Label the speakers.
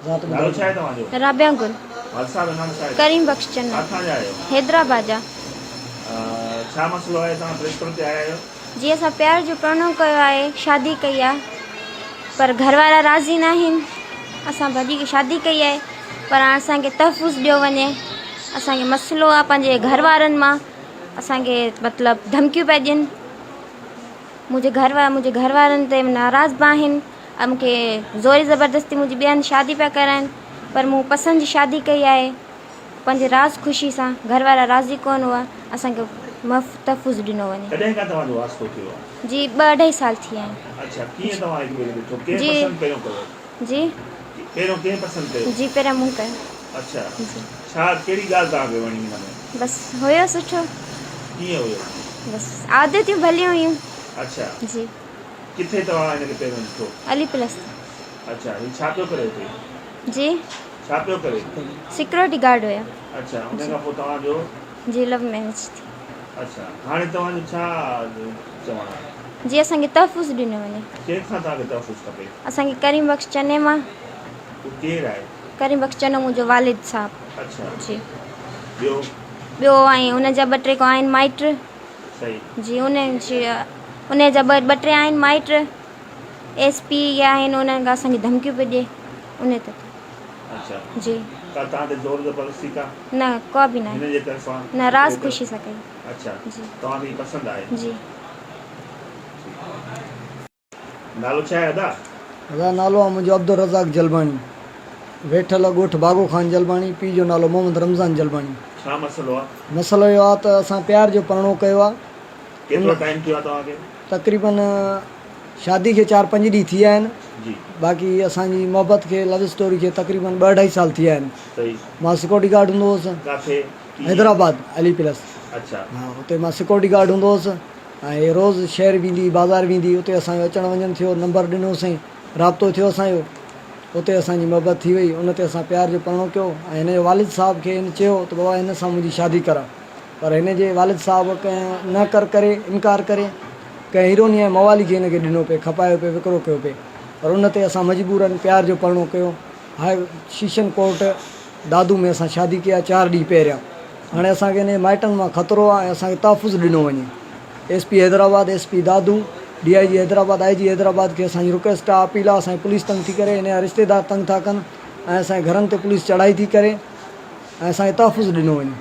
Speaker 1: नालो छा आहे तव्हांजो?
Speaker 2: राबिया गुल।
Speaker 1: हादसा जो नाम छा आहे?
Speaker 2: करीम बख्श चन्ना।
Speaker 1: किथां जा आहियो?
Speaker 2: हैदराबाद जा।
Speaker 1: छा मसलो आहे तव्हां प्रेस क्लब ते आया आहियो?
Speaker 2: जी असां प्यार जो प्रणव कयो आहे, शादी कई आहे, पर घरवारा राज़ी न आहिनि। असां भॼी के शादी कई आहे, पर असांखे तहफ़ुज़ ॾियो वञे। असांखे मसइलो आहे पंहिंजे घरवारनि मां, असांखे मतिलबु धमकियूं पिया ॾियनि। मुंहिंजे घरवारनि ते नाराज़ बि आहिनि ऐं मूंखे ज़ोरी ज़बरदस्ती मुंहिंजी ॿियनि शादी पिया कराइनि, पर मूं पसंदि जी शादी कई आहे पंहिंजे राज़ ख़ुशी सां। घरवारा राज़ी कोन हुआ, असांखे तहफ़ुज़ ॾिनो वञे।
Speaker 1: कॾहिं खां तव्हांजो वास्तो थियो आहे?
Speaker 2: जी 2-2.5 साल थी विया आहिनि।
Speaker 1: अच्छा, कीअं तव्हां हिकु ॿिए खे ॾिठो? कंहिं
Speaker 2: जी।
Speaker 1: पसंदि पहिरियों कयो?
Speaker 2: जी
Speaker 1: पहिरियों कंहिं पसंदि कयो?
Speaker 2: जी पहिरियों मूं कयो।
Speaker 1: अच्छा,
Speaker 2: जी
Speaker 1: छा कहिड़ी ॻाल्हि तव्हांखे वणी हिन में?
Speaker 2: बसि हुयो सुठो,
Speaker 1: कीअं हुयो?
Speaker 2: बसि आदतियूं भलियूं हुयूं।
Speaker 1: अच्छा,
Speaker 2: जी
Speaker 1: किथे तव्हां हिनखे पहिरियों ॾिठो?
Speaker 2: अली प्लस।
Speaker 1: अच्छा, हीउ छा पियो करे हुते?
Speaker 2: जी
Speaker 1: छा पियो करे?
Speaker 2: सिक्योरिटी गार्ड हुया।
Speaker 1: अच्छा, उन खां पोइ तव्हांजो?
Speaker 2: जी लव मैरिज थी।
Speaker 1: अच्छा, हाणे तव्हांजो छा चवणु आहे?
Speaker 2: जी असांखे तहफ़ुज़ ॾिनो वञे।
Speaker 1: कंहिंखां तव्हांखे तहफ़ुज़ खपे?
Speaker 2: असांखे करीम बख्श चने मां।
Speaker 1: हू केरु आहे?
Speaker 2: करीम बख्श चनो मुंहिंजो वालिद साहबु।
Speaker 1: अच्छा,
Speaker 2: जी
Speaker 1: ॿियो
Speaker 2: ऐं उन जा 2-3 आहिनि माइट।
Speaker 1: सही।
Speaker 2: जी उन जा 2-3 आहिनि माइट, SP आहिनि, उन्हनि खां असांखे धमकियूं पई ॾिए उन ते।
Speaker 1: अच्छा
Speaker 2: जी
Speaker 1: का तव्हांते ज़ोर ज़बरदस्ती का?
Speaker 2: न को बि न,
Speaker 1: हिन जे तरफ़ां
Speaker 2: न राज़ ख़ुशी सां कई।
Speaker 1: अच्छा,
Speaker 2: जी
Speaker 1: तव्हांखे पसंदि आहे?
Speaker 2: जी
Speaker 1: नालो छा आहे अदा?
Speaker 3: अदा नालो आहे मुंहिंजो अब्दुल रज़ाक जलबाणी, वेठल ॻोठ बागो ख़ान जलबाणी, पीउ जो नालो मोहम्मद रमज़ान जलबाणी।
Speaker 1: छा मसइलो आहे?
Speaker 3: मसइलो इहो आहे त असां प्यार जो परणो कयो आहे।
Speaker 1: केतिरो टाइम थियो आहे तव्हांखे?
Speaker 3: तक़रीबन शादी खे 4-5 ॾींहं थी विया आहिनि।
Speaker 1: जी।
Speaker 3: बाक़ी असांजी मोहबत खे, लव स्टोरी खे तक़रीबन 2-2.5 साल थी विया आहिनि।
Speaker 1: सही।
Speaker 3: मां सिक्योरिटी गार्ड हूंदो हुउसि
Speaker 1: किथे?
Speaker 3: हैदराबाद अली प्लस।
Speaker 1: अच्छा।
Speaker 3: हा, हुते मां सिक्योरिटी गार्ड हूंदो हुउसि ऐं रोज़ु शहर वेंदी, बाज़ारि वेंदी, उते असांजो अचणु वञणु थियो, नंबर ॾिनोसीं, राब्तो थियो असांजो, उते असांजी मोहबत थी वई। उन ते असां प्यार जो परणो कयो ऐं हिन जे वालिद साहब खे हिन चयो त बाबा हिन सां मुंहिंजी शादी करा, पर हिन जे वालिद साहब कंहिं न करे इनकार करे कंहिं हीरोनी ऐं मवाली खे हिनखे ॾिनो पिए, खपायो पिए, विकिरो कयो पिए। पर उन ते असां मजबूरनि प्यार जो परणो कयो। हाई शीशन कोर्ट दादू में असां शादी कया 4 ॾींहं पहिरियां। हाणे असांखे हिन माइटनि मां ख़तरो आहे ऐं असांखे तहफ़ुज़ ॾिनो वञे। SP हैदराबाद, SP दादू, DIG हैदराबाद, IG हैदराबाद खे असांजी रिक्वेस्ट आहे, अपील आहे। असांजी पुलिस तंग थी करे, हिन जा रिश्तेदार तंग था कनि ऐं असांजे घरनि ते पुलिस चढ़ाई थी करे ऐं असांखे तहफ़ुज़ ॾिनो वञे।